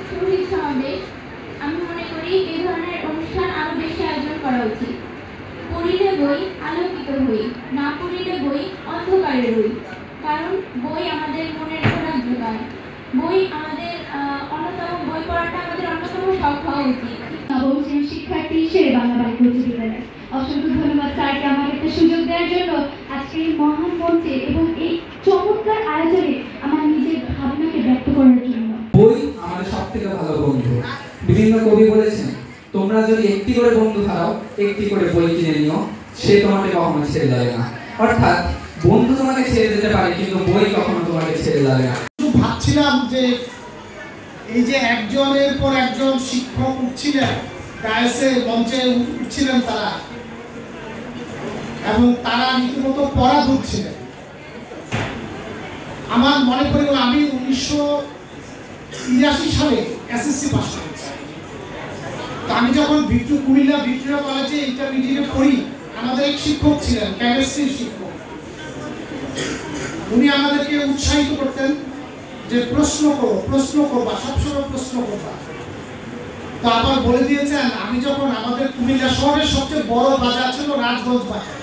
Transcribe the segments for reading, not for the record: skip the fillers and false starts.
শহীদ সমাবেশ, আমি মনে করি এই ধরনের অনুষ্ঠান আরো বেশি আয়োজন করা উচিত। পড়িলে বই আলোকিত হই, না পড়িলে বই অন্ধকারে রই। কারণ বই আমাদের মনের খোরাক যোগায়। বই আমাদের বই পড়াটা আমাদের অন্যতম শখ হওয়া উচিত। নবম শ্রেণীর শিক্ষার্থী হিসেবে বাংলা বালিকা উচ্চ বিদ্যালয়। অসংখ্য ধন্যবাদ স্যারকে আমাকে একটা সুযোগ দেওয়ার জন্য আজকে এই মহান মঞ্চে এবং এই চমৎকার আয়োজনে আমার নিজের ভাবনাকে ব্যক্ত করার জন্য। বই আমাদের সব থেকে ভালো বন্ধু। বিভিন্ন কবি বলেছেন, তোমরা যদি একটি করে বন্ধু হারাও, একটি করে বই কিনে নিও, সে তোমাকে কখনো ছেড়ে যাবে না। অর্থাৎ বন্ধু তোমাকে ছেড়ে যেতে পারে, কিন্তু বই কখনো তোমাকে ছেড়ে যাবে না। ভাবছিলাম যে এই যে একজনের পর একজন শিক্ষক উঠছিলেন, ডায়াসে মঞ্চে উঠছিলেন তারা, এবং তারা রীতিমতো পড়া ধরছিলেন। আমার মনে পড়ে গেল, আমি 1983 সালে এসএসসি পাস করেছি। তো আমি যখন কুমিল্লা ভিক্টোরিয়া কলেজে ইন্টারমিডিয়েটে পড়ি, আমাদের এক শিক্ষক ছিলেন, কেমিস্ট্রির শিক্ষক। উনি আমাদেরকে উৎসাহিত করতেন যে প্রশ্ন করবা, সবসময় প্রশ্ন করবা। তো আবার বলে দিয়েছেন, আমি যখন আমাদের কুমিল্লা শহরের সবচেয়ে বড় বাজার ছিল রাজগঞ্জ বাজার,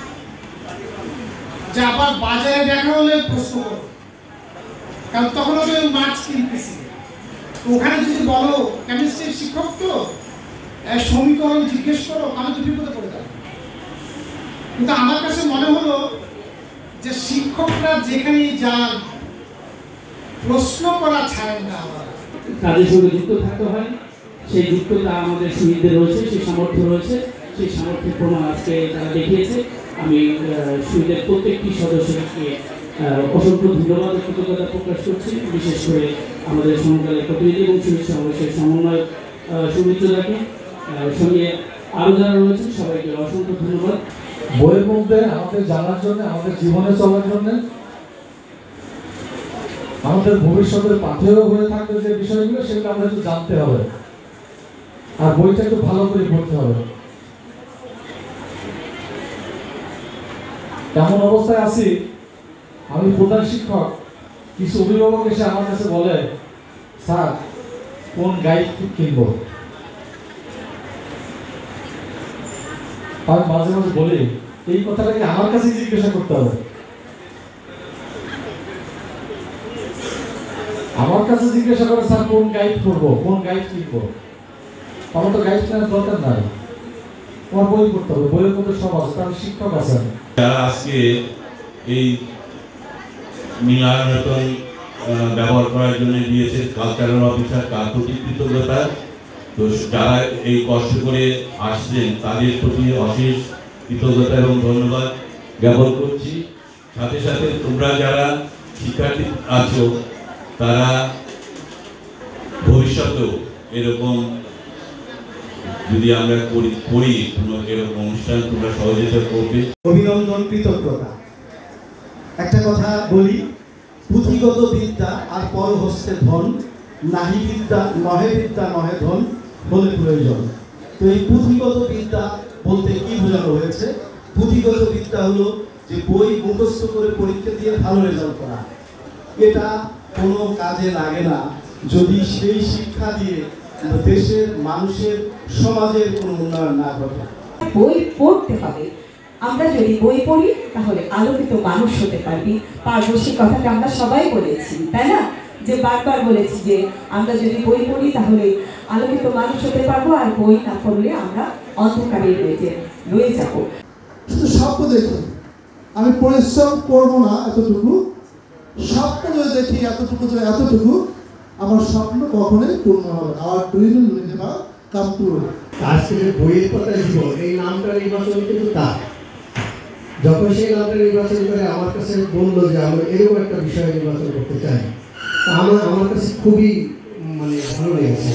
যে আবার বাজারে দেখা হলে প্রশ্ন করো, কারণ তখন ওদের মাছ কিনতেছি। ওখানে যদি বলো কেমিস্ট্রির শিক্ষক তো সমীকরণ জিজ্ঞেস করো, আমি তো বিপদে পড়ে যাবো। কিন্তু আমার কাছে মনে হলো যে শিক্ষকরা যেখানেই যান প্রশ্ন করা ছাড়েন না, কাজের সঙ্গে যুক্ত থাকতে হয়। সেই যুক্ততা আমাদের শহীদদের রয়েছে, সেই সামর্থ্য রয়েছে, সেই সামর্থ্যের প্রমাণ আজকে তারা দেখিয়েছে। আমি শহীদের প্রত্যেকটি সদস্যকে অসংখ্য ধন্যবাদ ও কৃতজ্ঞতা প্রকাশ করছি। বিশেষ করে আমাদের সমকালের প্রতিনিধি এবং শহীদ সমাবেশের সমন্বয়ক সুমিত্রদাকে, সঙ্গে আরও যারা রয়েছে সবাইকে অসংখ্য ধন্যবাদ। বইয়ের মধ্যে আমাদের জানার জন্য, আমাদের জীবনে চলার জন্য, আমাদের ভবিষ্যতের পাথেয় হয়ে থাকবে যে বিষয়গুলো, সেগুলো আমরা একটু জানতে হবে, আর বইটা একটু ভালো করে পড়তে হবে। এমন অবস্থায় আছি, আমি প্রধান শিক্ষক, কিছু অভিভাবক এসে আমার কাছে বলে, স্যার কোন গাইড কিনবো? আমি মাঝে মাঝে বলি, এই কথাটাকে আমার কাছে জিজ্ঞাসা করতে হবে। আমার কাছে জিজ্ঞাসা করে, স্যার কোন গাইড করবো, কোন গাইড কিনবো? আমার তো গাইড কেনার দরকার নাই, তোমার বই করতে হবে। বইয়ের মধ্যে সব আছে, তার শিক্ষক আছেন। আজকে এই মিলানতন ব্যবহার করার জন্য দিয়েছে কালচারাল অফিসার, তার প্রতি কৃতজ্ঞতা। তো যারা এই কষ্ট করে আসছেন তাদের প্রতি অশেষ কৃতজ্ঞতা এবং ধন্যবাদ জ্ঞাপন করছি। সাথে সাথে তোমরা যারা শিক্ষার্থী আছো, তারা ভবিষ্যতেও এরকম যদি আমরা করি এরকম অনুষ্ঠান তোমরা সহযোগিতা করবে। অভিনন্দন, কৃতজ্ঞতা। একটা কথা বলি, পুঁথিগত বিদ্যা আর পরহস্তে ধন, নাহি বিদ্যা নহে ধন বলে প্রয়োজন। তো এই পুঁথিগত বিদ্যা বলতে কি বোঝানো হয়েছে? পুঁথিগত বিদ্যা হলো যে বই মুখস্থ করে পরীক্ষা দিয়ে ভালো রেজাল্ট করা। এটা কোনো কাজে লাগে না যদি সেই শিক্ষা দিয়ে দেশের, মানুষের, সমাজের কোনো উন্নয়ন না ঘটে। বই পড়তে হবে। আমরা যদি বই পড়ি তাহলে আলোকিত মানুষ হতে পারবি। পারদর্শী কথাটা আমরা সবাই বলেছি, তাই না? যে বারবার বলেছি যে আমরা যদি বই পড়ি তাহলে আলোকিত মানুষ হতে পারবো, আর বই না পড়লে আমরা অন্ধকারে রয়ে যাবো। শুধু স্বপ্ন দেখি, আমি পরিশ্রম করবো না এতটুকু, স্বপ্ন যদি দেখি এতটুকু, আমার স্বপ্ন কখনোই পূর্ণ হবে। আর dream will never come true. আজকে বইয়ের কথা জীবন, এই নামটা নির্বাচন কিন্তু তার। যখন সেই নামটা নির্বাচন করে আমার কাছে বললো যে আমরা এরকম একটা বিষয় নির্বাচন করতে চাই, আমার কাছে খুবই ভালো লেগেছে।